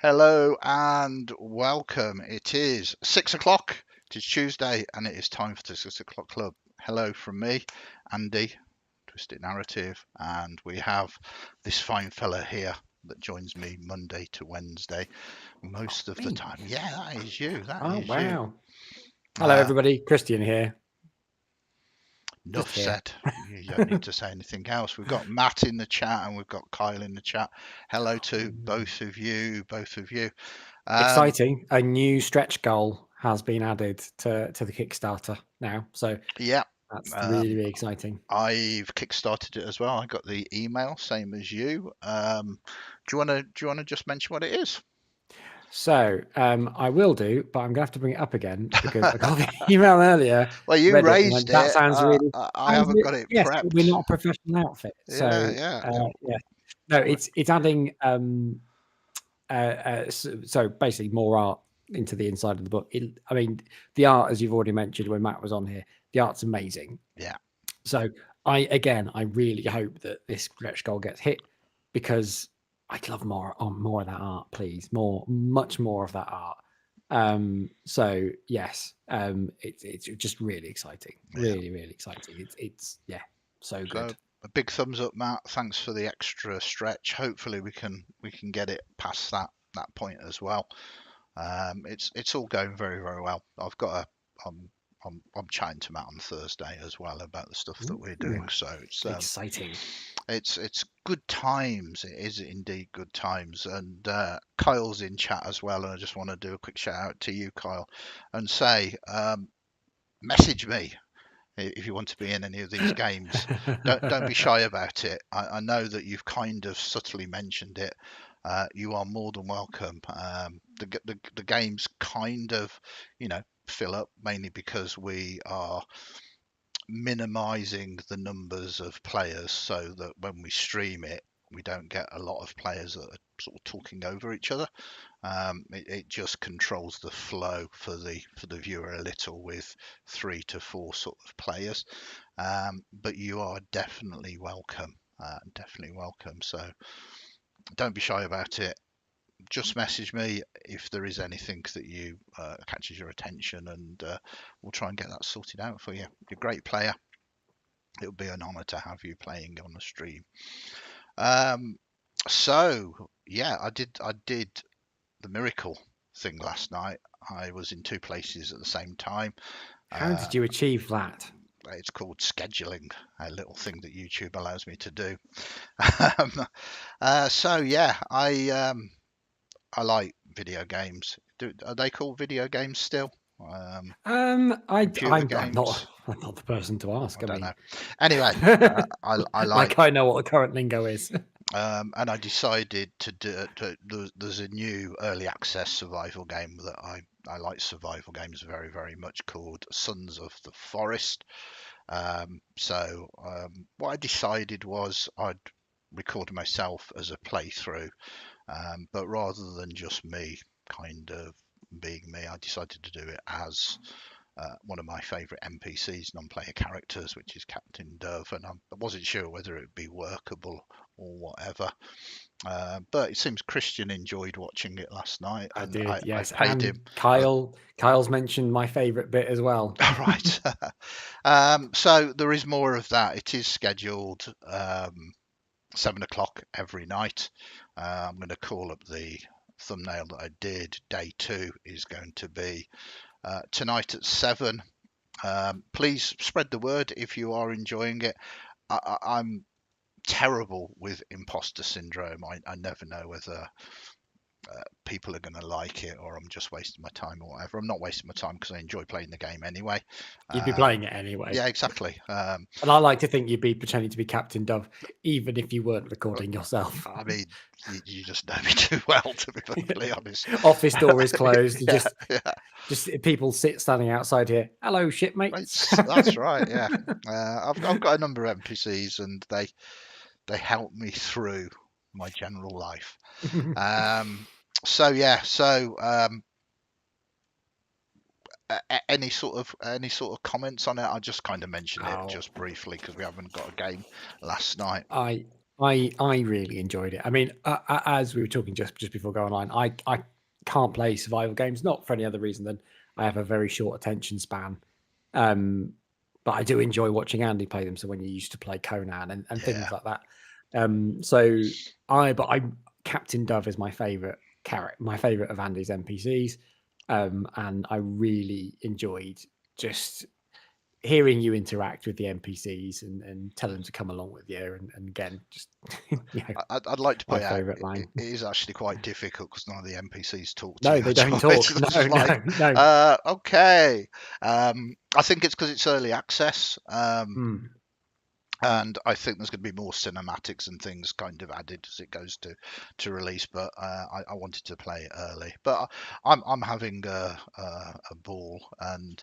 Hello and welcome. It is 6 o'clock. It is Tuesday and it is time for the 6 o'clock club. Hello from me, Andy, Twisted Narrative, and we have this fine fella here that joins me Monday to Wednesday most of the Me. time. Yeah, that is you. That Oh, is you. wow. Hello, everybody. Christian here. Just Enough here. said. You don't need to say anything else. We've got Matt in the chat and we've got Kyle in the chat. Hello to both of you. Both of you. Exciting. A new stretch goal has been added to the Kickstarter now. So Yeah. that's really, Um, really exciting. I've kickstarted it as well. I got the email, same as you. Do you wanna just mention what it is? So I will do, but I'm going to have to bring it up again because I got the email earlier, Well, you read it, and raised went, that it. sounds really. I haven't got it Yes, but we're prepped. not a professional outfit. Yeah, So, yeah. yeah. No, it's adding. So basically more art into the inside of the book. I mean, the art, as you've already mentioned when Matt was on here, the art's amazing. Yeah. So I really hope that this stretch goal gets hit because I'd love more of that art, please. Much more of that art. So yes, it's just really exciting, Yeah. really, really exciting. It's so good. So a big thumbs up, Matt. Thanks for the extra stretch. Hopefully we can get it past that point as well. It's all going very very well. I'm chatting to Matt on Thursday as well about the stuff that we're Ooh, doing. So it's exciting. it's good times. It is indeed good times. And Kyle's in chat as well. And I just want to do a quick shout out to you, Kyle, and say, message me if you want to be in any of these games. Don't be shy about it. I know that you've kind of subtly mentioned it. You are more than welcome. The games kind of, fill up mainly because we are minimizing the numbers of players so that when we stream it, we don't get a lot of players that are sort of talking over each other. It just controls the flow for the viewer a little with 3 to 4 sort of players. But you are definitely welcome. Definitely welcome. So don't be shy about it. Just message me if there is anything that you catches your attention, and we'll try and get that sorted out for you. You're a great player. It would be an honour to have you playing on the stream. Um, so yeah, I did the miracle thing last night. I was in two places at the same time. How Uh, did you achieve that? it's called scheduling, a little thing that YouTube allows me to do. um, so yeah, I like video games. Are they called video games still? Computer I'm not games? I'm not the person to I ask. I don't know. mean, Anyway, I like. like I know what the current lingo is. And I decided to do. There's a new early access survival game that I like survival games very very much called Sons of the Forest. What I decided was I'd record myself as a playthrough, but rather than just me kind of being me, I decided to do it as one of my favourite NPCs, non-player characters, which is Captain Dove, and I wasn't sure whether it would be workable or whatever. But it seems Christian enjoyed watching it last night, I and did, I yes. paid him. And Kyle's mentioned my favourite bit as well. Right. So there is more of that. It is scheduled 7 o'clock every night. I'm going to call up the thumbnail that I did. Day two is going to be tonight at 7. Please spread the word if you are enjoying it. I'm terrible with imposter syndrome. I never know whether people are going to like it or I'm just wasting my time or whatever. I'm not wasting my time because I enjoy playing the game anyway. You'd be playing it anyway. Yeah, exactly. And I like to think you'd be pretending to be Captain Dove, even if you weren't recording yourself. I mean, you just know me too well, to be perfectly honest. Office door is closed. Yeah, yeah. Just people standing outside here. Hello, shipmates. That's right. Yeah, I've got a number of NPCs, and they help me through my general life. So yeah, any sort of comments on it? I just kind of mentioned it Oh, just briefly because we haven't got a game last night. I really enjoyed it. I mean, as we were talking just before going online, I can't play survival games, not for any other reason than I have a very short attention span. Um, but I do enjoy watching Andy play them. So when you used to play Conan and Yeah, things like that. So I Captain Dove is my favorite character, my favorite of Andy's NPCs. And I really enjoyed just hearing you interact with the NPCs and tell them to come along with you. And again, just I'd like to my point out favorite line. it is actually quite difficult because none of the NPCs talk to No, you they at don't all. talk. It's No, just like, no. okay. I think it's because it's early access. Mm, And I think there's going to be more cinematics and things kind of added as it goes to release. But I wanted to play it early. But I'm having a ball, and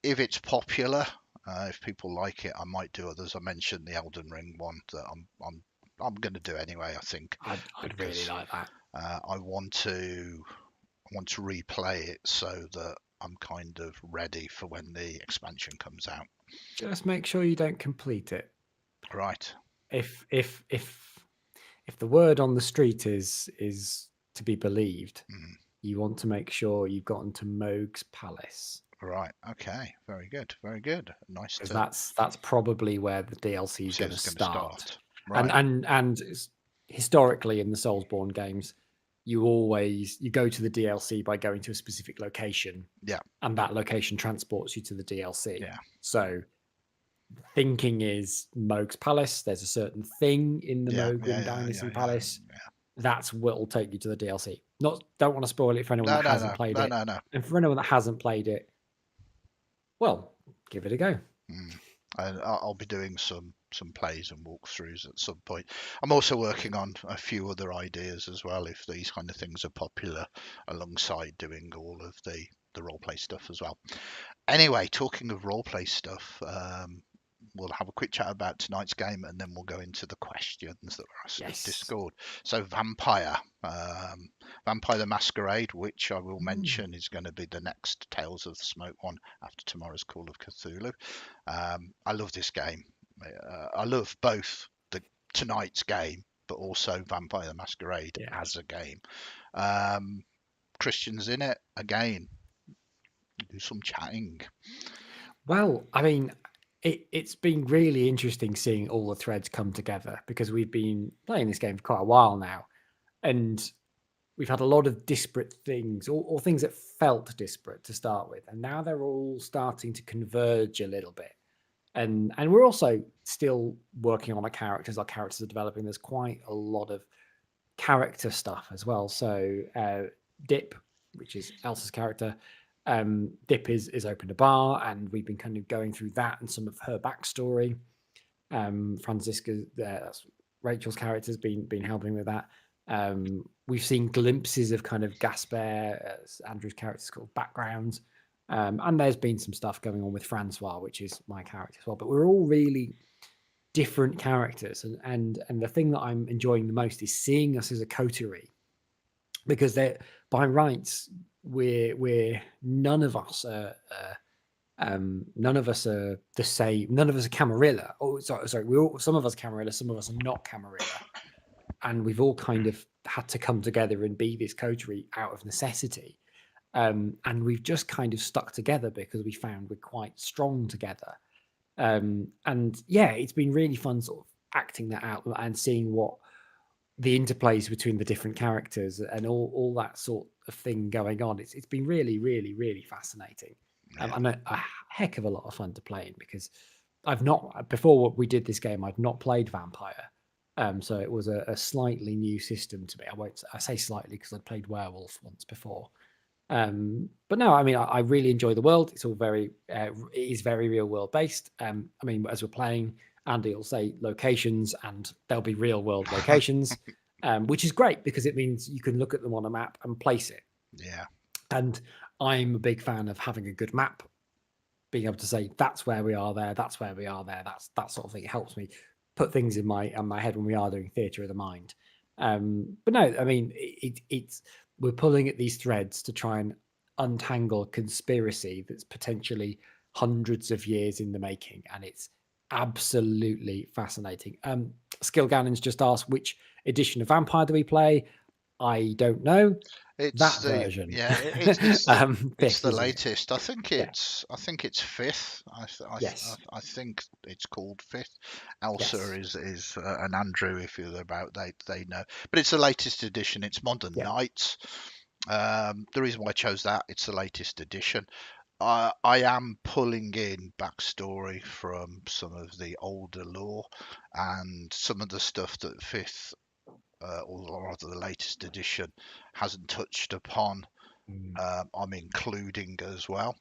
if it's popular, if people like it, I might do others. I mentioned the Elden Ring one that I'm going to do anyway. I think I'd really because like that. I want to replay it so that I'm kind of ready for when the expansion comes out. Just make sure you don't complete it. Right. If if if if the word on the street is to be believed, Mm. you want to make sure you've gotten to Moog's Palace Right. Okay. Very good. Very good. Nice because to that's probably where the DLC is see going to it's going to start. start. And Right. historically in the Soulsborne games, you go to the DLC by going to a specific location, Yeah. and that location transports you to the DLC. Yeah. So thinking is Moog's Palace. There's a certain thing in the Yeah. Yeah. Mogwin Yeah. Yeah. Dynasty Yeah. Palace Yeah. that's what will take you to the DLC. Not don't want to spoil it for anyone No. that No. hasn't No. played No. it, No. No. and for anyone that hasn't played it, well, give it a go. Mm. And I'll be doing some plays and walkthroughs at some point. I'm also working on a few other ideas as well. If these kind of things are popular, alongside doing all of the role play stuff as well. Anyway, talking of role play stuff, we'll have a quick chat about tonight's game, and then we'll go into the questions that were asked in Yes. Discord. So, Vampire the Masquerade, which I will Mm. mention is going to be the next Tales of the Smoke one after tomorrow's Call of Cthulhu. I love this game. I love both the tonight's game, but also Vampire the Masquerade Yeah. as a game. Um, Christian's in it again. Do some chatting. Well, I mean, it's been really interesting seeing all the threads come together because we've been playing this game for quite a while now, and we've had a lot of disparate things or things that felt disparate to start with, and now they're all starting to converge a little bit. And we're also still working on our characters. Our characters are developing. There's quite a lot of character stuff as well. So Dip, which is Elsa's character, Dip is opened a bar, and we've been kind of going through that and some of her backstory. Franziska, that's Rachel's character, has been helping with that. We've seen glimpses of kind of Gasper, Andrew's character's called backgrounds. And there's been some stuff going on with Francois, which is my character as well. But we're all really different characters, and the thing that I'm enjoying the most is seeing us as a coterie, because they're by rights we're none of us are none of us are the same. None of us are Camarilla. Oh, sorry. Some of us are Camarilla, some of us are not Camarilla, and we've all kind of had to come together and be this coterie out of necessity. And we've just kind of stuck together because we found we're quite strong together. And yeah, it's been really fun sort of acting that out and seeing what the interplays between the different characters and all that sort of thing going on. It's been really, really, really fascinating. Yeah. And a heck of a lot of fun to play in because I've not before we did this game, I'd not played Vampire. So it was a slightly new system to me. I say slightly because I'd played Werewolf once before. But no, I mean, I really enjoy the world. It's all it is very real world based. I mean, as we're playing, Andy will say locations, and there'll be real world locations, which is great because it means you can look at them on a map and place it. Yeah. And I'm a big fan of having a good map, being able to say that's where we are there, that's where we are there. That's that sort of thing. It helps me put things in my head when we are doing theatre of the mind. But no, I mean, it's we're pulling at these threads to try and untangle a conspiracy that's potentially hundreds of years in the making, and it's absolutely fascinating. Skill Gannon's just asked which edition of Vampire do we play. I don't know. It's That the version. yeah, it's Fifth, the isn't it? latest. Yeah. I think it's fifth. Yes. I think it's called fifth. Elsa Yes. is and Andrew, if you're about, they know. But it's the latest edition. It's Modern Yeah. Knights. The reason why I chose that, it's the latest edition. I am pulling in backstory from some of the older lore and some of the stuff that fifth, or rather the latest edition, hasn't touched upon. Mm. I'm including as well,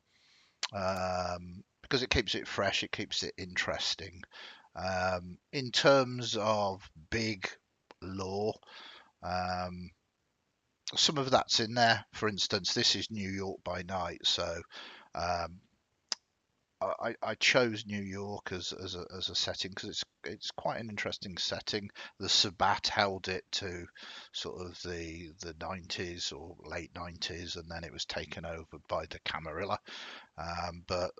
because it keeps it fresh, it keeps it interesting. In terms of big lore, um, some of that's in there. For instance, this is New York by night, so um, I chose New York as a setting because it's quite an interesting setting. The Sabbat held it to sort of the 90s or late 90s, and then it was taken over by the Camarilla. But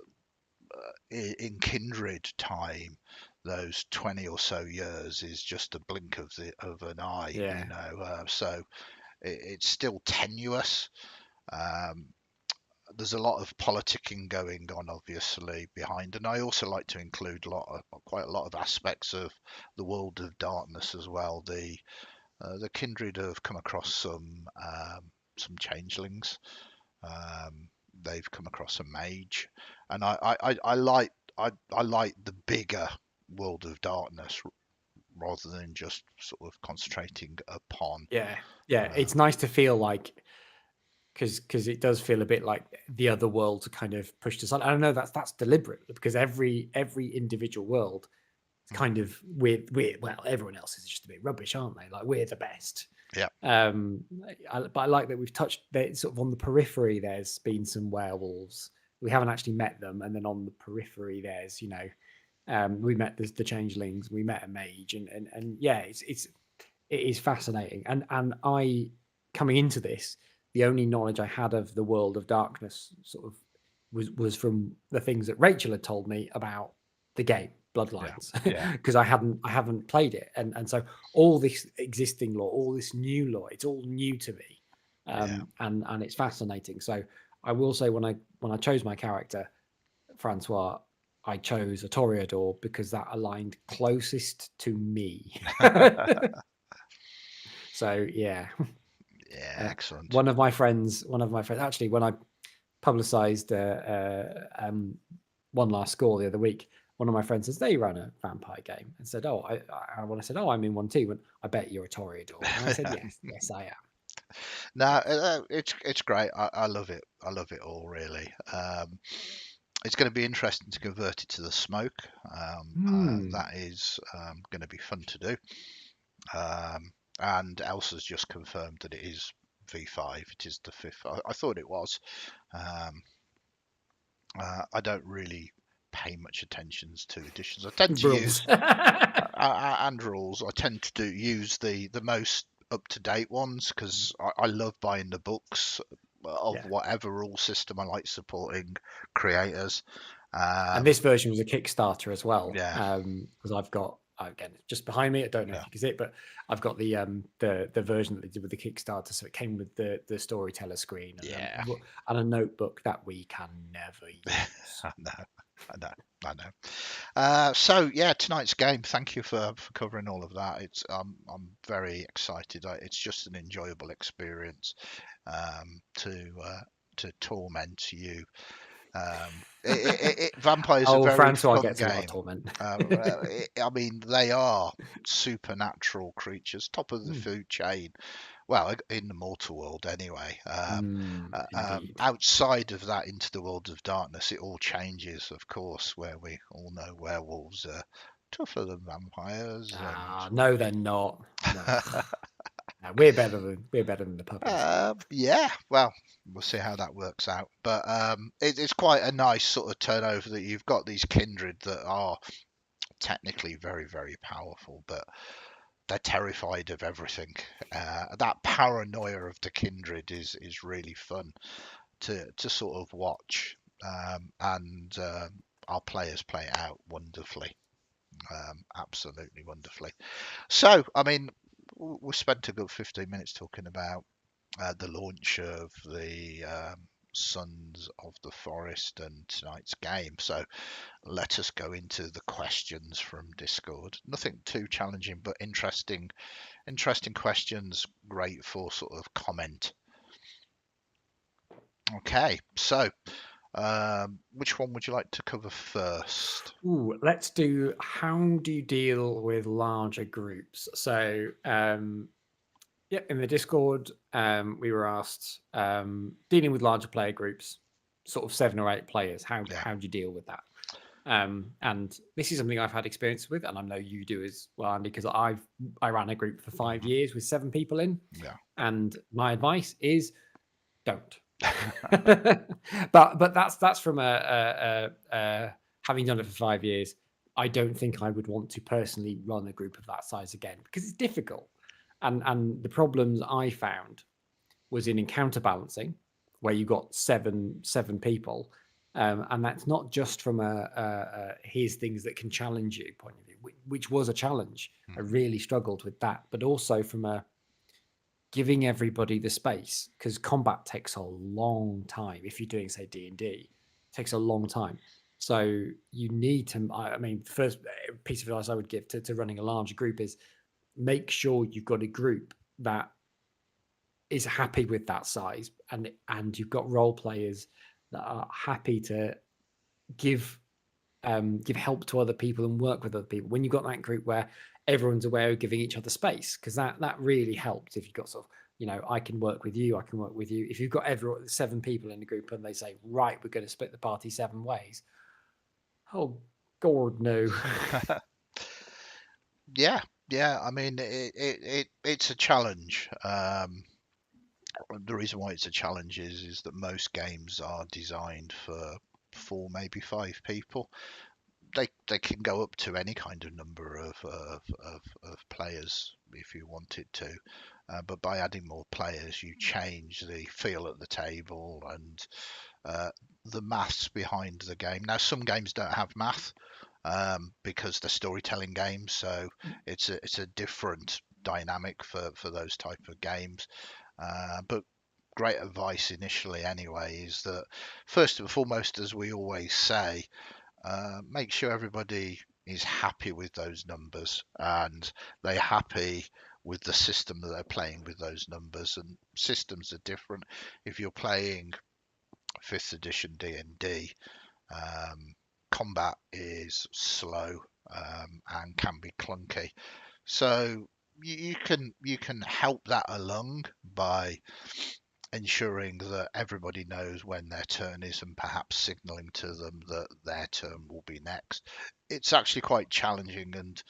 in Kindred time, those 20 or so years is just a blink of an eye, Yeah. So it's still tenuous. Um, there's a lot of politicking going on, obviously, behind, and I also like to include quite a lot of aspects of the world of darkness as well. The kindred have come across some changelings. Um, they've come across a mage, and I like the bigger world of darkness rather than just sort of concentrating upon. Yeah. Yeah. Uh, It's nice to feel like, because it does feel a bit like the other worlds are kind of pushed aside. I don't know, that's deliberate, because every individual world is mm, kind of we're well, everyone else is just a bit rubbish, aren't they? Like, we're the best. yeah, Um, but I like that we've touched there, sort of on the periphery. There's been some werewolves. We haven't actually met them, and then on the periphery, there's we met the changelings. We met a mage, and yeah, it is fascinating. And I, coming into this, the only knowledge I had of the world of darkness sort of was from the things that Rachel had told me about the game yeah, Bloodlines, yeah, because I haven't played it, and so all this existing lore, all this new lore, it's all new to me, yeah. and it's fascinating. So I will say, when I chose my character Francois, I chose a Toreador because that aligned closest to me. So yeah, Yeah, uh, excellent. one of my friends, actually, when I publicized One Last Score the other week, one of my friends says they run a vampire game and said, "Oh, when I said, oh, I'm in one too," went, "I bet you're a Toreador," and I said, "Yes, yes, I am." No, it's great. I love it. I love it all really. It's going to be interesting to convert it to the smoke. Hmm. That is going to be fun to do. And Elsa's just confirmed that it is V5. It is the fifth. I thought it was. Um, I don't really pay much attention to editions. I tend to use Rules. and rules. I tend to use the most up to date ones because I love buying the books of Yeah. whatever rule system. I like supporting creators. And Um, this version was a Kickstarter as well, yeah, because I've got, again, just behind me. I don't know if yeah, you can see it, but I've got the version that they did with the Kickstarter. So it came with the storyteller screen yeah. and a notebook that we can never use. I know, I know, I know. So yeah, tonight's game. Thank you for covering all of that. I'm very excited. It's just an enjoyable experience to torment you. Vampire's a Oh, very Francois fun gets a lot of game. torment. I mean, they are supernatural creatures, top of the Mm, food chain. Well, in the mortal world, anyway. indeed. Outside of that, into the world of darkness, it all changes, of course, where we all know werewolves are tougher than vampires, and No, they're not. No, no, we're better than the puppies. yeah, well, we'll see how that works out. But it's quite a nice sort of turnover that you've got these kindred that are technically very, very powerful, but they're terrified of everything. That paranoia of the kindred is really fun to sort of watch, and our players play it out wonderfully. Absolutely wonderfully. So, I mean, we spent a good 15 minutes talking about the launch of the Sons of the Forest and tonight's game. So let us go into the questions from Discord. Nothing too challenging, but interesting questions. Great for sort of comment. Okay, so which one would you like to cover first? Ooh, let's do how do you deal with larger groups? So, yeah, in the Discord, we were asked dealing with larger player groups, sort of 7 or 8 players. Yeah. How do you deal with that? And this is something I've had experience with, and I know you do as well, Andy, because I ran a group for 5 years with 7 people in, Yeah. and my advice is don't. but that's from a having done it for 5 years. I don't think I would want to personally run a group of that size again because it's difficult. And the problems I found was in encounter balancing, where you got seven people, and that's not just from a here's things that can challenge you point of view, which was a challenge. I Mhm. really struggled with that, but also from a giving everybody the space because combat takes a long time. If you're doing, say, D&D, it takes a long time. So you need to. I mean, the first piece of advice I would give to running a larger group is make sure you've got a group that is happy with that size, and you've got role players that are happy to give give help to other people and work with other people. When you've got that group where everyone's aware of giving each other space, because that really helps. If you've got sort of, I can work with you, I can work with you. If you've got 7 people in the group and they say, right, we're going to split the party 7 ways. Oh God, no. Yeah, yeah. I mean, it's a challenge. The reason why it's a challenge is that most games are designed for 4, maybe 5 people. They can go up to any kind of number of players if you wanted to, but by adding more players, you change the feel at the table and uh, the maths behind the game. Now, some games don't have math because they're storytelling games, so it's a different dynamic for those type of games. But great advice initially anyway is that first and foremost, as we always say, make sure everybody is happy with those numbers and they're happy with the system that they're playing with those numbers. And systems are different. If you're playing 5th edition D&D, combat is slow and can be clunky. So you can help that along by ensuring that everybody knows when their turn is and perhaps signaling to them that their turn will be next. It's actually quite challenging, and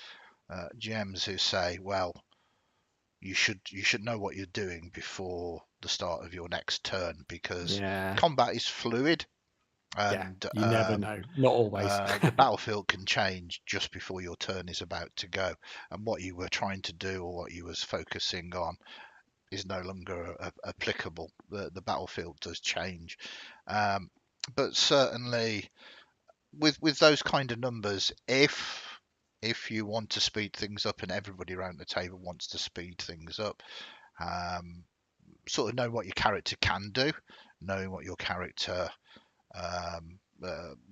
GMs who say, "Well, you should know what you're doing before the start of your next turn because Yeah, combat is fluid yeah. and You never know. Not always. the battlefield can change just before your turn is about to go, and what you were trying to do or what you was focusing on is no longer applicable. The battlefield does change, um, but certainly with those kind of numbers, if you want to speed things up and everybody around the table wants to speed things up, um, sort of know what your character can do, knowing what your character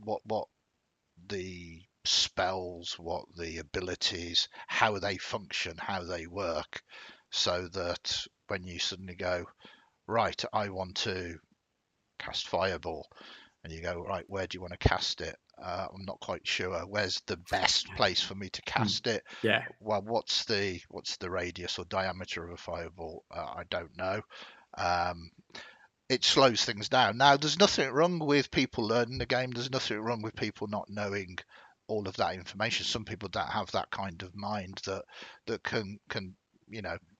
what the spells, what the abilities, how they function, how they work, so that when you suddenly go, right, I want to cast Fireball, and you go, right, where do you want to cast it? I'm not quite sure. Where's the best place for me to cast it? Yeah, Well, what's the radius or diameter of a fireball? I don't know. Um, it slows things down. Now, there's nothing wrong with people learning the game. There's nothing wrong with people not knowing all of that information. Some people don't have that kind of mind that can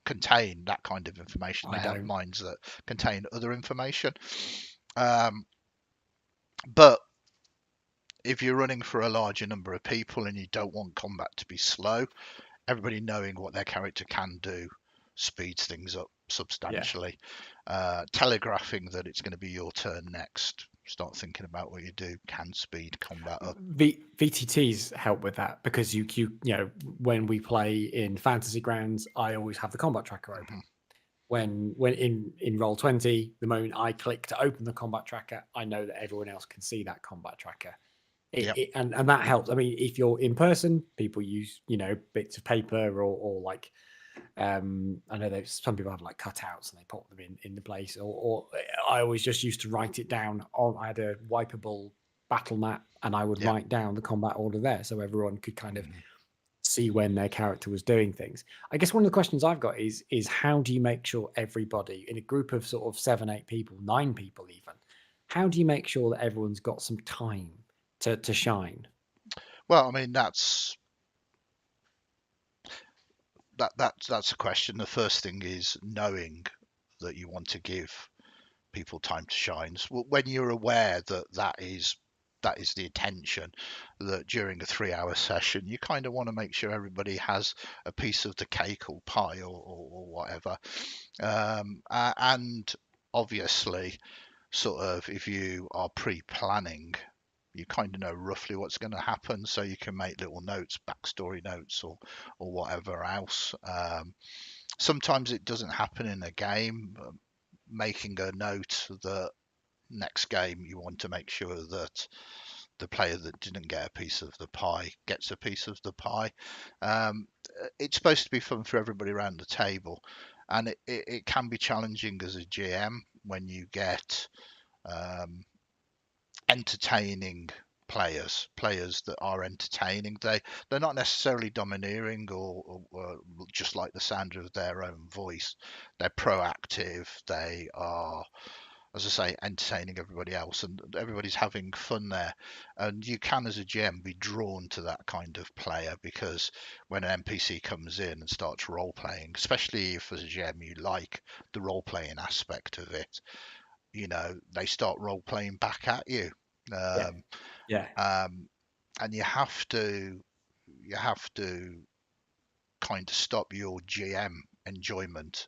contain that kind of information. I They have don't. minds that contain other information. Um, but if you're running for a larger number of people and you don't want combat to be slow, everybody knowing what their character can do speeds things up Yeah, substantially. Telegraphing that it's going to be your turn next start thinking about what you do, can speed combat up. VTTs help with that because when we play in Fantasy Grounds, I always have the combat tracker open. Mhm. When in Roll20, the moment I click to open the combat tracker, I know that everyone else can see that combat tracker. Yep. And that helps. I mean, if you're in person, people use bits of paper or like I know there's some people have like cutouts and they put them in the place, or I always just used to write it down on. I had a wipeable battle map and I would Yep. write down the combat order there so everyone could kind of Mhm. see when their character was doing things. I guess one of the questions I've got is how do you make sure everybody in a group of sort of 7, 8 people, 9 people even, how do you make sure that everyone's got some time to shine? Well, I mean, that's a question. The first thing is knowing that you want to give people time to shine. So when you're aware that that is the intention, that during a 3-hour session you kind of want to make sure everybody has a piece of the cake or pie or whatever. And obviously, sort of, if you are pre-planning, you kind of know roughly what's going to happen, so you can make little notes, backstory notes, or whatever else. Sometimes it doesn't happen in a game. Making a note that next game you want to make sure that the player that didn't get a piece of the pie gets a piece of the pie. Um, it's supposed to be fun for everybody around the table, and it can be challenging as a GM when you get um, entertaining players that are entertaining. They're not necessarily domineering or just like the sound of their own voice. They're proactive. They are, as I say, entertaining everybody else, and everybody's having fun there. And you can, as a GM, be drawn to that kind of player, because when an NPC comes in and starts role playing, especially if as a GM you like the role playing aspect of it, they start role playing back at you. Yeah. Um, Yeah. and you have to kind of stop your GM enjoyment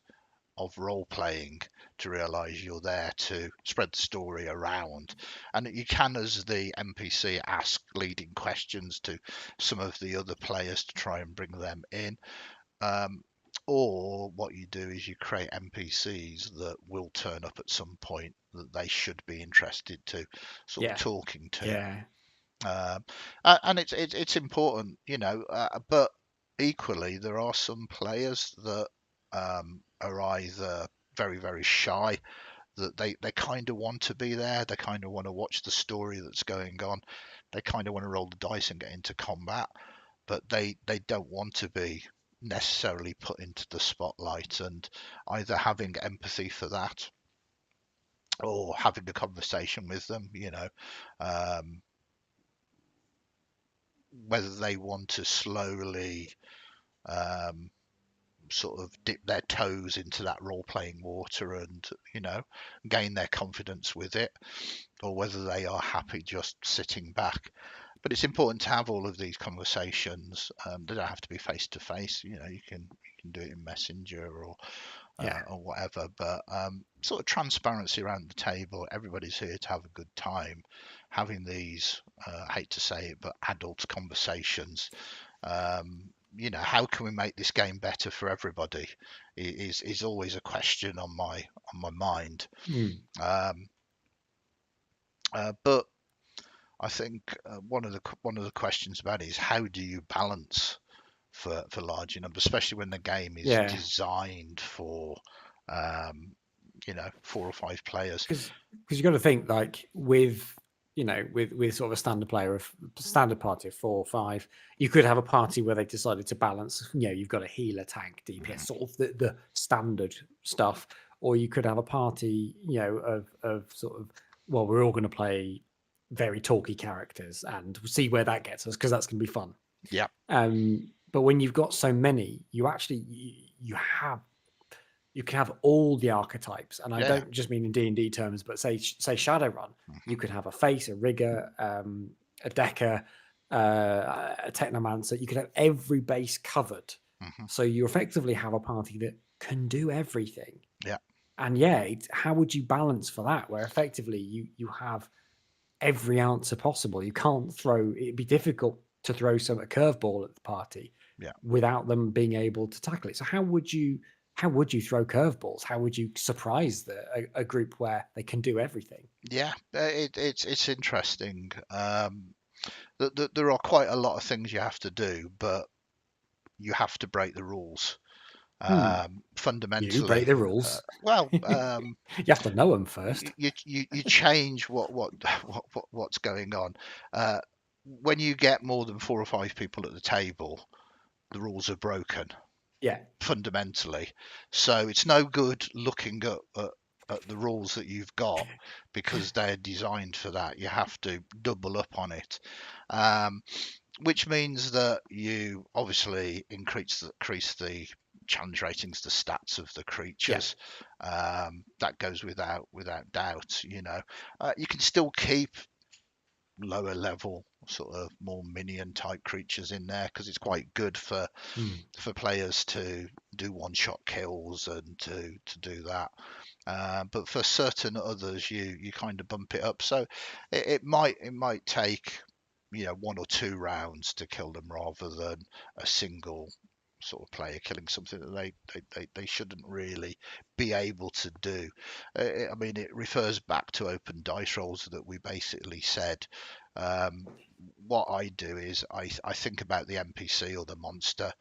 of role playing to realize you're there to spread the story around. And you can, as the NPC, ask leading questions to some of the other players to try and bring them in. Um, or what you do is you create NPCs that will turn up at some point that they should be interested to sort of Yeah. talking to. Yeah. And it's important, but equally there are some players that are either very, very shy, that they kind of want to be there, they kind of want to watch the story that's going on, they kind of want to roll the dice and get into combat, but they don't want to be necessarily put into the spotlight. And either having empathy for that or having a conversation with them, um, whether they want to slowly um, sort of dip their toes into that role playing water and gain their confidence with it, or whether they are happy just sitting back. But it's important to have all of these conversations. They don't have to be face to face. You can do it in Messenger Yeah. or whatever. But sort of transparency around the table. Everybody's here to have a good time. Having these, I hate to say it, but adult conversations. How can we make this game better for everybody? Is always a question on my mind. Mm. Um, but I think one of the questions about it is, how do you balance for larger numbers, especially when the game is Yeah. designed for 4 or 5 players. Because you got to think like with sort of a standard party of 4 or 5, you could have a party where they decided to balance. You've got a healer, tank, DPS, Mhm. sort of the standard stuff, or you could have a party of sort of, well, we're all going to play very talky characters and see where that gets us because that's going to be fun. Yeah, But when you've got so many, you can have all the archetypes, and I yeah, don't just mean in D&D terms, but say Shadowrun, hmm you could have a face, a rigger, a decker, a technomancer. You could have every base covered, hmm so you effectively have a party that can do everything. yeah, And yeah, how would you balance for that? Where effectively you have every answer possible. You can't throw. It'd be difficult to throw a curveball at the party Yeah. without them being able to tackle it. So how would you throw curveballs? How would you surprise a group where they can do everything? Yeah, it's interesting. There are quite a lot of things you have to do, but you have to break the rules. Hmm. You break Fundamentally, the rules. well, You have to know them first. you change what's going on. Uh, when you get more than 4 or 5 people at the table, the rules are broken Yeah. fundamentally. So it's no good looking at the rules that you've got because they're designed for that. You have to double up on it. Um, which means that you obviously increase the challenge ratings, the stats of the Yeah. creatures. That goes without doubt. You can still keep lower level, sort of more minion type creatures in there because it's quite good Hmm. for players to do one shot kills and to do that. But for certain others, you kind of bump it up. So it might take 1 or 2 rounds to kill them rather than a single sort of player killing something that they shouldn't really be able to do. I mean, it refers back to open dice rolls that we basically said. Um, what I do is I think about the NPC or the monster,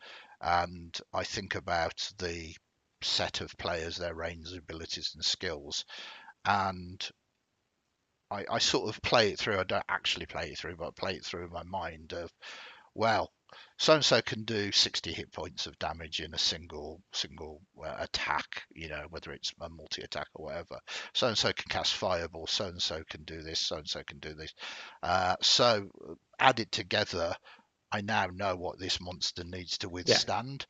and I think about the set of players, their range, abilities, and skills, and I sort of play it through. I don't actually play it through, but I play it through in my mind of, well, so and so can do 60 hit points of damage in a single attack, whether it's a multi attack or whatever. So and so can cast fireball. So and so can do this. So and so can do this. So added together, I now know what this monster needs to Yeah. withstand,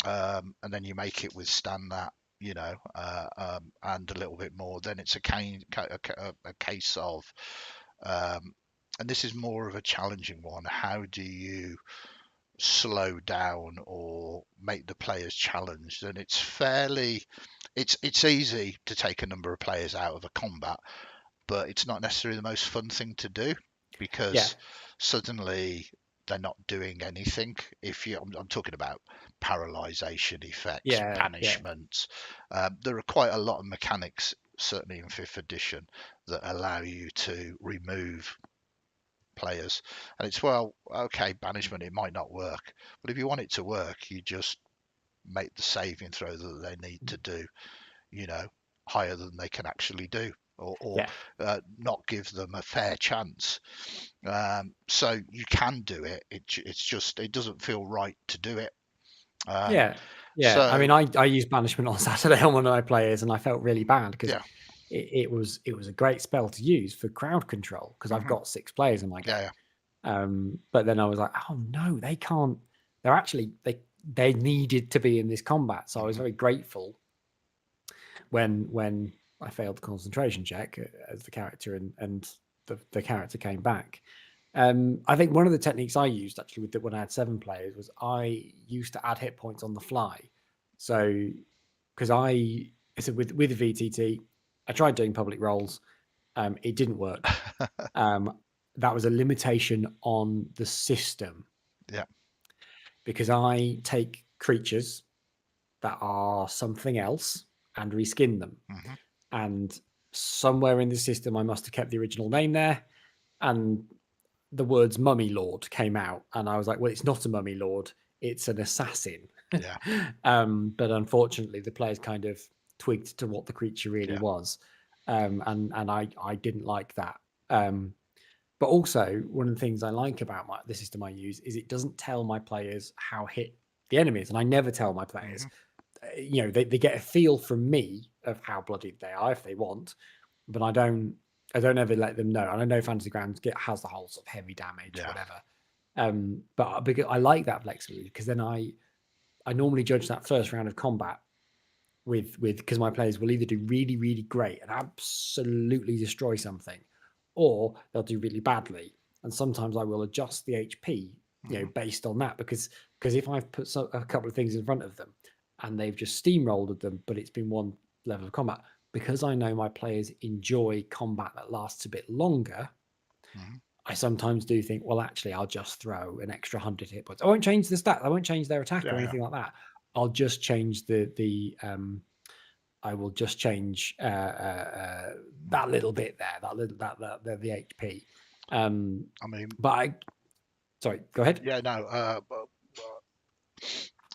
and then you make it withstand that, and a little bit more. Then it's a case of, um, and this is more of a challenging one. How do you slow down or make the players challenged? And it's easy to take a number of players out of a combat, but it's not necessarily the most fun thing to do Yeah. because suddenly they're not doing anything. I'm talking about paralyzation effects, Yeah. Yeah. banishment. There are quite a lot of mechanics, certainly in fifth edition, that allow you to remove players. And it's, well, okay, banishment, it might not work, but if you want it to work, you just make the saving throw that they need to do, you know, higher than they can actually do, or Yeah. not give them a fair chance. So you can do it. It's just it doesn't feel right to do it. Um, Yeah. Yeah. I so mean, I used banishment on Saturday on one of my players, and I felt really bad because yeah, it was a great spell to use for crowd control because I've hmm got 6 players in my game. yeah, But then I was like, oh no, they can't. They're actually they needed to be in this combat, so I was hmm very grateful when I failed the concentration check as the character, and the character came back. I think one of the techniques I used actually when I had 7 players was I used to add hit points on the fly. So because I so with VTT, I tried doing public roles. It didn't work. Um, that was a limitation on the system yeah, because I take creatures that are something else and reskin them. hmm And somewhere in the system, I must have kept the original name there. And the words mummy lord came out. And I was like, well, it's not a mummy lord, it's an assassin. yeah, But unfortunately, the players kind of twigged to what the creature really yeah, was. And I didn't like that. But also, one of the things I like about the system I use is it doesn't tell my players how hit the enemy is. And I never tell my players. hmm They get a feel from me of how bloodied they are if they want, but I don't ever let them know. And I know Fantasy Grounds has the whole sort of heavy damage, yeah, whatever. But because I like that flexibility, because then I normally judge that first round of combat with because my players will either do really, really great and absolutely destroy something, or they'll do really badly. And sometimes I will adjust the HP, hmm based on that, because if I've put a couple of things in front of them and they've just steamrolled them, but it's been one level of combat, because I know my players enjoy combat that lasts a bit longer. Mhm. I sometimes do think, well, actually, I'll just throw an extra 100 hit points. I won't change the stat. I won't change their attack or Yeah, yeah. anything like that. I'll just change I will just change Mm. that little bit there, that little the HP. Um, I mean, but sorry, go ahead. yeah, no.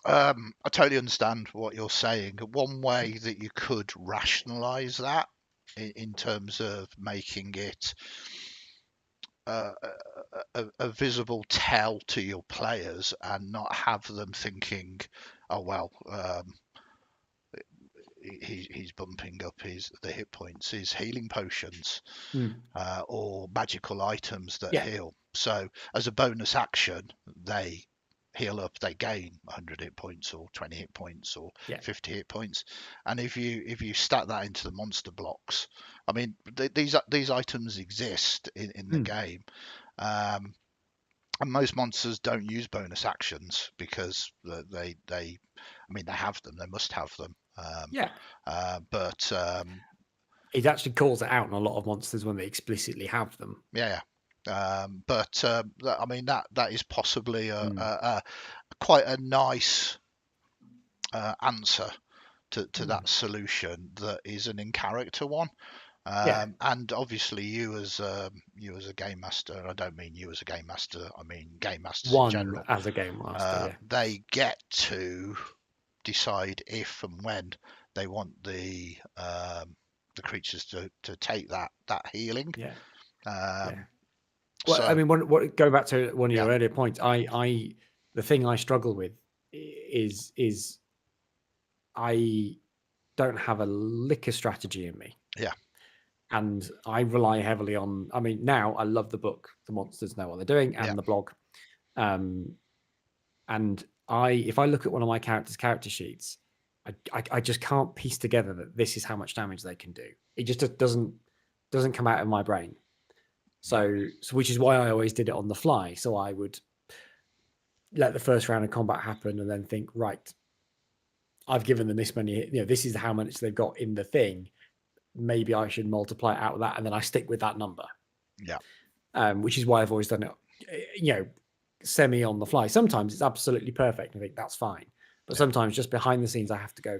I totally understand what you're saying. One way that you could rationalize that in terms of making it uh, a visible tell to your players and not have them thinking, oh well, he's bumping up the hit points, his healing potions, Mm, or magical items that yeah, heal. So as a bonus action, they heal up, they gain 100 hit points or 20 hit points or yeah, 50 hit points. And if you stack that into the monster blocks, I mean these items exist in the mm, game. Um, and most monsters don't use bonus actions because I mean they have them, they must have them. yeah. But It actually calls it out in a lot of monsters when they explicitly have them. Yeah, but I mean that is possibly Mm, a quite a nice answer to mm. that solution that is an in character one. Yeah, And obviously you as a game master, I don't mean you as a game master, I mean game masters in one general. as a game master. Yeah, They get to decide if and when they want the creatures to take that healing. yeah, yeah. Um, Well, I so mean, going back to one of yeah, your earlier points, the thing I struggle with is I don't have a lick of strategy in me, yeah, and I rely heavily on. I mean, now I love the book. The monsters know what they're doing, yeah, and the blog. Um, and if I look at one of my characters' character sheets, I just can't piece together that this is how much damage they can do. It just doesn't come out of my brain. So which is why I always did it on the fly. So I would let the first round of combat happen and then think, right, I've given them this many, this is how much they've got in the thing. Maybe I should multiply it out with that, and then I stick with that number. yeah, Which is why I've always done it, semi on the fly. Sometimes it's absolutely perfect, and I think that's fine. But yeah, sometimes just behind the scenes, I have to go.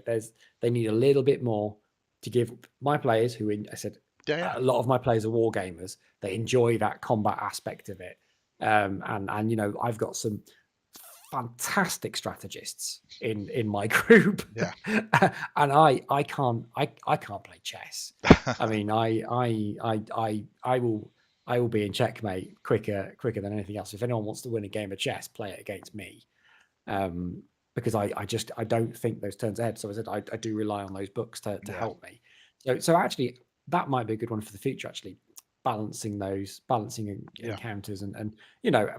They need a little bit more to give my players, who I said yeah, yeah, a lot of my players are war gamers. They enjoy that combat aspect of it, and I've got some fantastic strategists in my group, yeah. and I can't play chess. I mean, I will be in checkmate quicker than anything else. If anyone wants to win a game of chess, play it against me, um, because I don't think those turns ahead. So I said I do rely on those books to Yeah, help me. So actually, that might be a good one for the future. Actually, balancing yeah, encounters and you know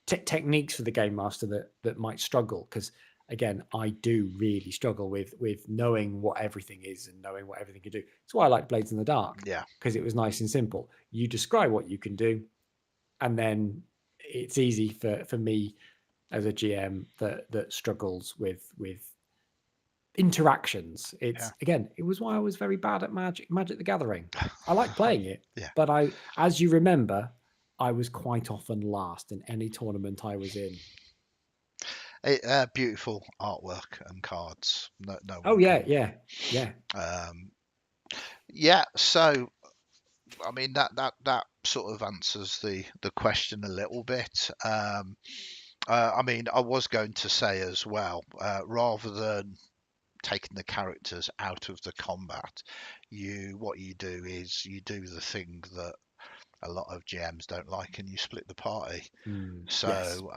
techniques for the game master that might struggle, because again I do really struggle with knowing what everything is and knowing what everything can do. That's why I like Blades in the Dark, yeah, because it was nice and simple. You describe what you can do, and then it's easy for me as a GM that struggles with interactions. yeah, It was why I was very bad at Magic the Gathering. I like playing it, yeah. but as you remember, I was quite often last in any tournament I was in. Beautiful artwork and cards. No Oh one yeah, can. yeah, yeah. Um, yeah. So I mean that sort of answers the question a little bit. I mean, I was going to say as well, rather than taking the characters out of the combat, what you do is you do the thing that a lot of GMs don't like, and you split the party. Yes. So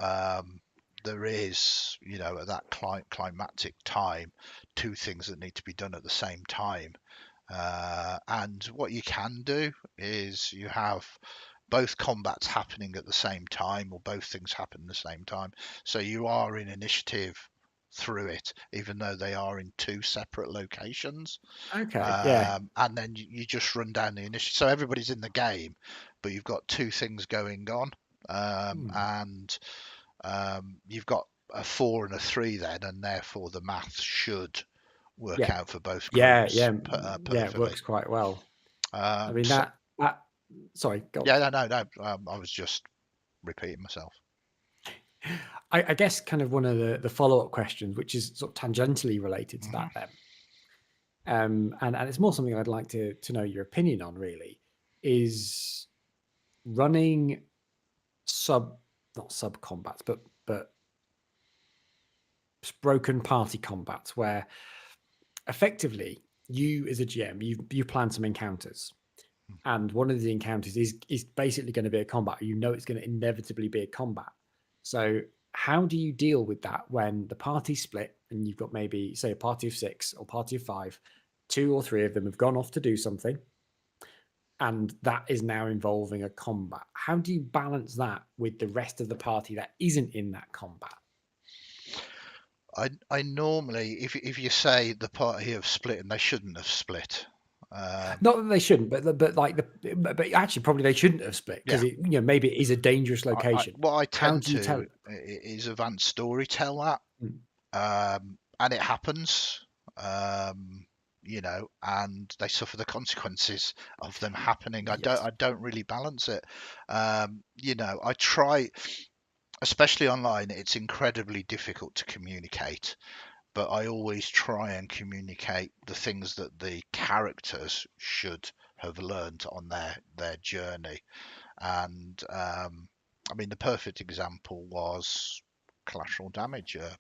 there is, at that climactic time, two things that need to be done at the same time. And what you can do is you have both combats happening at the same time, or both things happen at the same time. So you are in initiative through it, even though they are in two separate locations. Okay. Yeah. And then you just run down the initiative. So everybody's in the game, but you've got two things going on. Hmm. And you've got a 4 and a 3 then, and therefore the maths should work Yeah. out for both Yeah. groups Yeah. Yeah. It perfectly. works quite well. I mean So that. Sorry, go on. Yeah, no. I was just repeating myself. I guess kind of one of the follow-up questions, which is sort of tangentially related to Hmm. that then, and it's more something I'd like to know your opinion on really, is running not sub combats, but broken party combats where effectively you as a GM, you plan some encounters. And one of the encounters is basically going to be a combat. You know it's going to inevitably be a combat. So how do you deal with that when the party's split and you've got maybe, say, a party of 6 or party of 5, 2 or 3 of them have gone off to do something, and that is now involving a combat? How do you balance that with the rest of the party that isn't in that combat? I normally, if you say the party have split and they shouldn't have split, Not that they shouldn't, but like but actually probably they shouldn't have split yeah, because maybe it is a dangerous location. what I How tend do you tell? to is advanced story tell that, Mm, and it happens, um, and they suffer the consequences of them happening. yes. I don't really balance it. I try, especially online. It's incredibly difficult to communicate, but I always try and communicate the things that the characters should have learned on their journey. And I mean, the perfect example was collateral damage a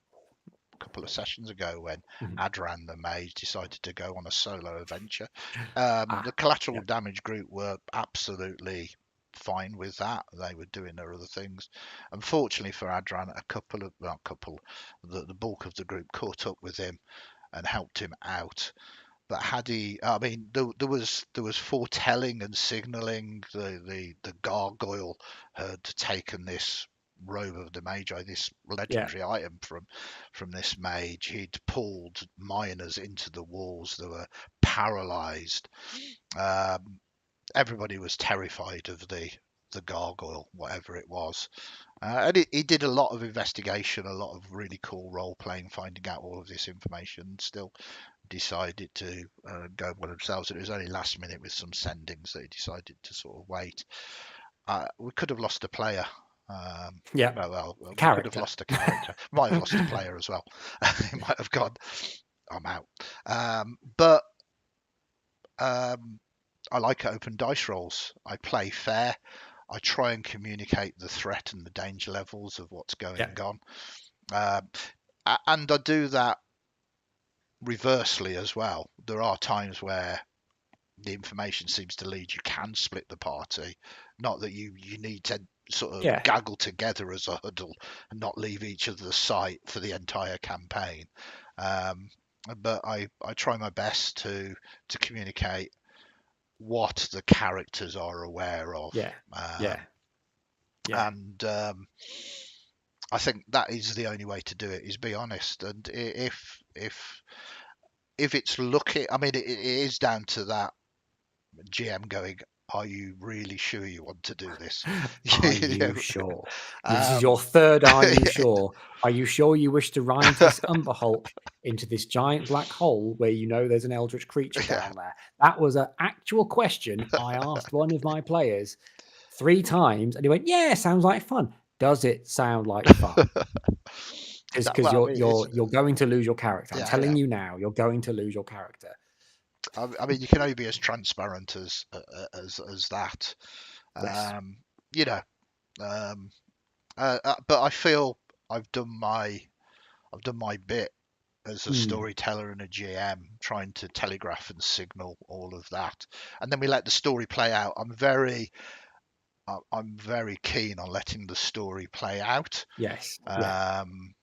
couple of sessions ago when Mhm. Adran the mage decided to go on a solo adventure. The Ah, collateral yeah, damage group were absolutely fine with that. They were doing their other things. Unfortunately for Adran, the bulk of the group caught up with him and helped him out. But had he, I mean, there was foretelling and signalling. The gargoyle had taken this robe of the magi, this yeah, legendary item from this mage. He'd pulled miners into the walls. They were paralysed. Um, Everybody was terrified of the gargoyle, whatever it was. And he did a lot of investigation, a lot of really cool role playing, finding out all of this information. Still decided to go by themselves. It was only last minute with some sendings that he decided to sort of wait. We could have lost a player. yeah. We could have Character. lost a character. Might have lost a player as well. He might have gone, I'm out. But um, I like open dice rolls. I play fair. I try and communicate the threat and the danger levels of what's Yeah, going on. Um, and I do that reversely as well. There are times where the information seems to lead you can split the party. Not that you need to sort of yeah, gaggle together as a huddle and not leave each other's sight for the entire campaign. Um, but I try my best to communicate what the characters are aware of. yeah, yeah, yeah, And I think that is the only way to do it, is be honest. And if it's looking, I mean, it is down to that GM going, are you really sure you want to do this? Are You you know, sure? This is your um, third. Are you sure? Are you sure you wish to ride this Umber Hulk into this giant black hole where you know there's an eldritch creature yeah. down there? That was an actual question I asked one of my players 3 times, and he went, "Yeah, sounds like fun. Does it sound like fun?" Because Well, I you're mean, you're you're going to lose your character. I'm yeah. telling you now, you're going to lose your character. I mean, you can only be as transparent as that. Yes. Um, you know, um, but I feel I've done my I've done my bit as a Mm, storyteller and a GM, trying to telegraph and signal all of that, and then we let the story play out. I'm very keen on letting the story play out, yes. Yeah. um,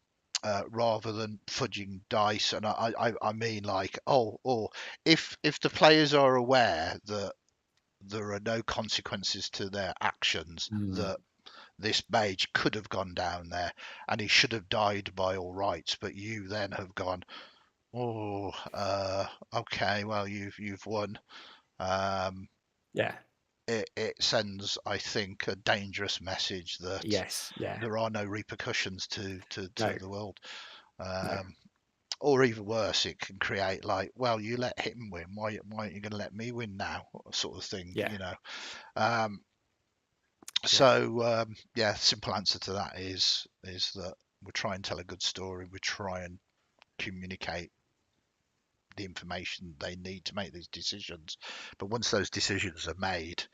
rather than fudging dice. And I mean, like, or if the players are aware that there are no consequences to their actions, Mm, that this mage could have gone down there and he should have died by all rights, but you then have gone, oh, okay, well, you've won. Um, yeah. it sends, I think, a dangerous message that Yes. Yeah. there are no repercussions to No. the world. No. Um, or even worse, it can create like, well, you let him win, why aren't you going to let me win now, sort of thing, Yeah, um, yeah, so yeah, simple answer to that is that we try and tell a good story, we try and communicate the information they need to make these decisions, but once those decisions are made,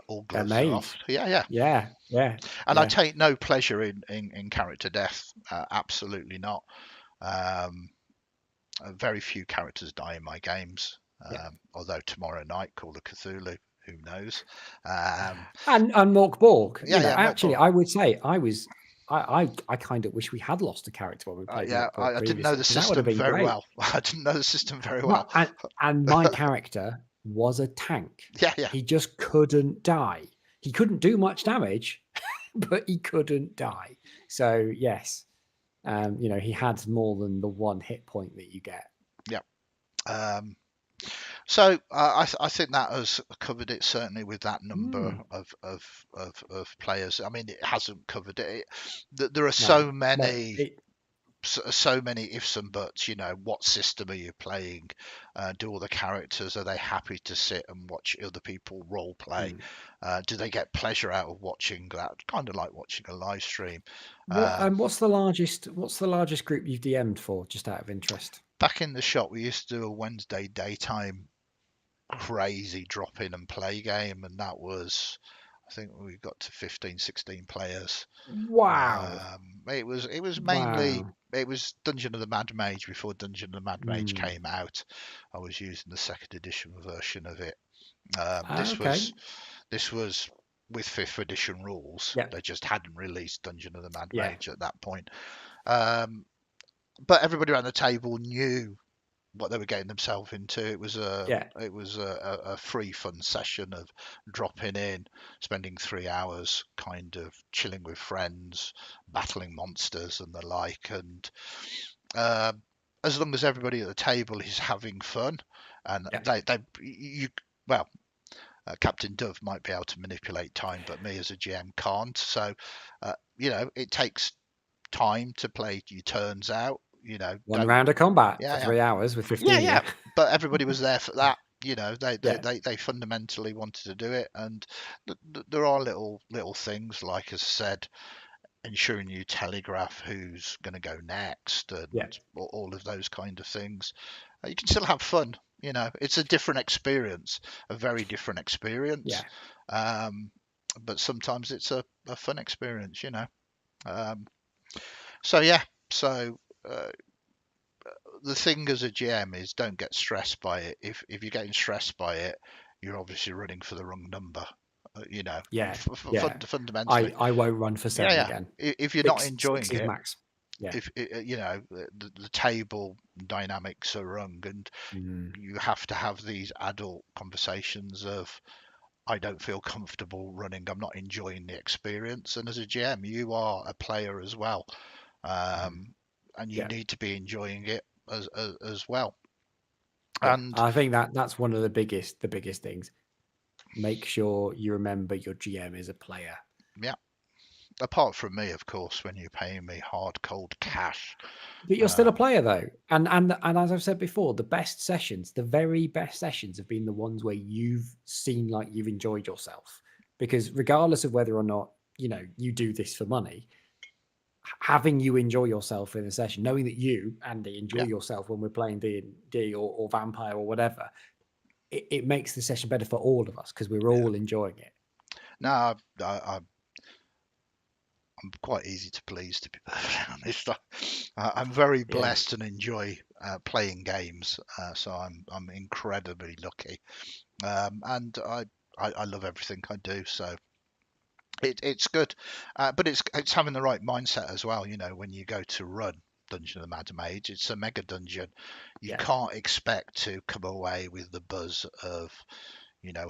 all they're gloves are made. off. Yeah, yeah. Yeah, yeah, And I yeah, take no pleasure in character death, absolutely not. um, Very few characters die in my games. yeah. Although tomorrow night, Call of Cthulhu, who knows? Um, And Mork Borg, yeah, yeah, actually, Mockball. I would say I kind of wish we had lost a character when we played Yeah, Mork Borg I didn't know previously the because that would have system been very great. well. I didn't know the system very My, well. and my character was a tank. Yeah, yeah, He just couldn't die. He couldn't do much damage, but he couldn't die. So yes, he had more than the one hit point that you get. yeah. Um, so I think that has covered it certainly with that number Hmm. of players. I mean, it hasn't covered it. There are No, so but many so many ifs and buts. What system are you playing? Do all the characters, are they happy to sit and watch other people role play? hmm. Do they get pleasure out of watching that? Kind of like watching a live stream. What Um, what's the largest group you've DM'd for, just out of interest? Back in the shop, we used to do a Wednesday daytime crazy drop in and play game, and that was, I think we got to 15, 16 players. Wow. It was mainly, Wow. it was Dungeon of the Mad Mage before Dungeon of the Mad Mage Hmm. came out. I was using the second edition version of it. Ah, This okay. was this was with fifth edition rules. Yeah. They just hadn't released Dungeon of the Mad Yeah. Mage at that point. Um, but everybody around the table knew what they were getting themselves into. Yeah. It was a free fun session of dropping in, spending 3 hours, kind of chilling with friends, battling monsters and the like. And uh, as long as everybody at the table is having fun, and Yeah. they you well. Captain Dove might be able to manipulate time, but me as a GM can't. So, it takes time to play your turns out. One Don't. round of combat for Yeah, yeah. 3 hours with Yeah, 15 of yeah, you. but everybody was there for that. They they Yeah. they, they fundamentally wanted to do it, and there are little things like, as I said, ensuring you telegraph who's going to go next, Yeah. and all of those kind of things. You can still have fun. It's a different experience, a very different Yeah. experience, um, but sometimes it's a fun experience. Um, so yeah, so. The thing as a GM is, don't get stressed by it. If you're getting stressed by it, you're obviously running for the wrong number. Yeah. Yeah. Fundamentally, I won't run for yeah, 7 yeah. again. If you're not Six enjoying is it, max. Yeah. if the table dynamics are wrong, and Mm. you have to have these adult conversations of, I don't feel comfortable running. I'm not enjoying the experience. And as a GM, you are a player as well, Mhm. um, and you Yeah. need to be enjoying it as well. Yeah. And I think that's one of the biggest things. Make sure you remember your GM is a player. yeah, apart from me, of course, when you're paying me hard, cold cash. But you're still a Um, player though. And as I've said before, the best sessions, the very best sessions have been the ones where you've seen like you've enjoyed yourself. Because regardless of whether or not, you do this for money, having you enjoy yourself in a session, knowing that you, Andy, enjoy yeah, yourself when we're playing D&D or Vampire or whatever, it makes the session better for all of us because we're yeah. all enjoying it. No, I'm quite easy to please, to be perfectly honest. I'm very Yeah. blessed and enjoy playing games, so I'm incredibly lucky, and I love everything I do. So it's good, but it's having the right mindset as well. When you go to run Dungeon of the Mad Mage, it's a mega dungeon. You Yeah. can't expect to come away with the buzz of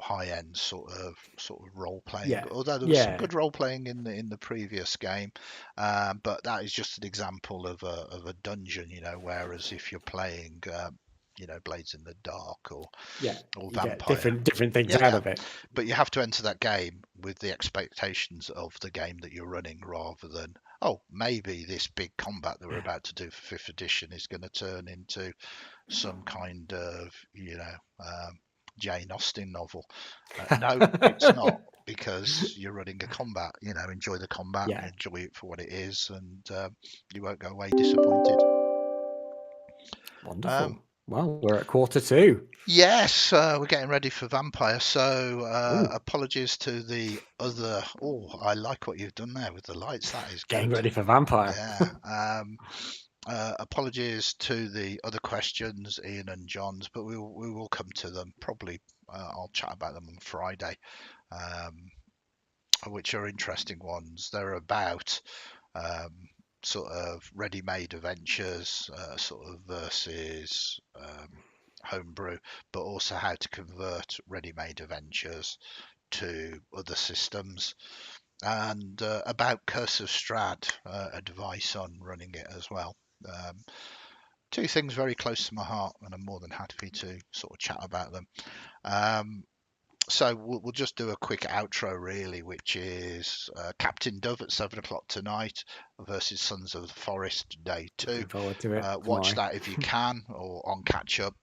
high end sort of role playing. Yeah. Although there was some Yeah. good role playing in the previous game, but that is just an example of a dungeon. Whereas if you're playing, Blades in the Dark Yeah. or You get Vampire, different things yeah, out yeah. of it. But you have to enter that game with the expectations of the game that you're running, rather than, oh, maybe this big combat that we're about to do for fifth edition is going to turn into some kind of, Jane Austen novel. No, it's not, because you're running a combat. Enjoy the combat, Yeah, enjoy it for what it is, and you won't go away disappointed. Um, wonderful. Well, we're at quarter two. yes, we're getting ready for Vampire. So Ooh, apologies to the other. Oh, I like what you've done there with the lights. That is getting good. ready for vampire. Yeah. Apologies to the other questions, Ian and John's, but we will come to them probably. I'll chat about them on Friday, um, which are interesting ones. They're about um, sort of ready-made adventures, sort of versus homebrew, but also how to convert ready-made adventures to other systems, and about Curse of Strahd, advice on running it as well. Um, Two things very close to my heart, and I'm more than happy to sort of chat about them. Um, so we'll just do a quick outro, really, which is Captain Dove at 7 o'clock tonight versus Sons of the Forest Day 2. Looking forward to it Watch tomorrow. that if you can, or on catch up.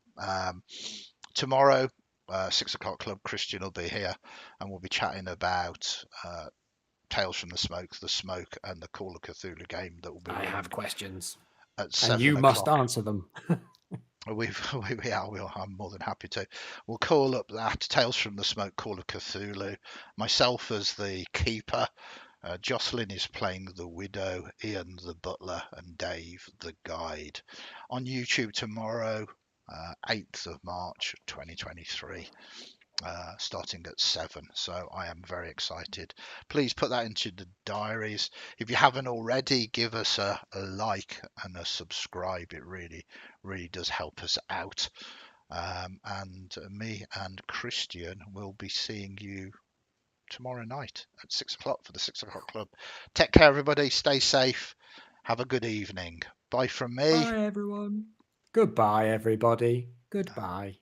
Tomorrow, 6 o'clock club, Christian will be here, and we'll be chatting about Tales from the Smoke, and the Call of Cthulhu game that will be I have running questions, at and seven you must o'clock. answer them. I'm more than happy to. We'll call up that Tales from the Smoke, Call of Cthulhu. Myself as the keeper. Jocelyn is playing the widow, Ian the butler, and Dave the guide. On YouTube tomorrow, 8th of March 2023. Starting at 7. So I am very excited. Please put that into the diaries. If you haven't already, give us a like and a subscribe. It really, really does help us out. And me and Christian will be seeing you tomorrow night at 6 o'clock for the 6 o'clock club. Take care, everybody. Stay safe. Have a good evening. Bye from me. Bye, everyone. Goodbye, everybody. Goodbye.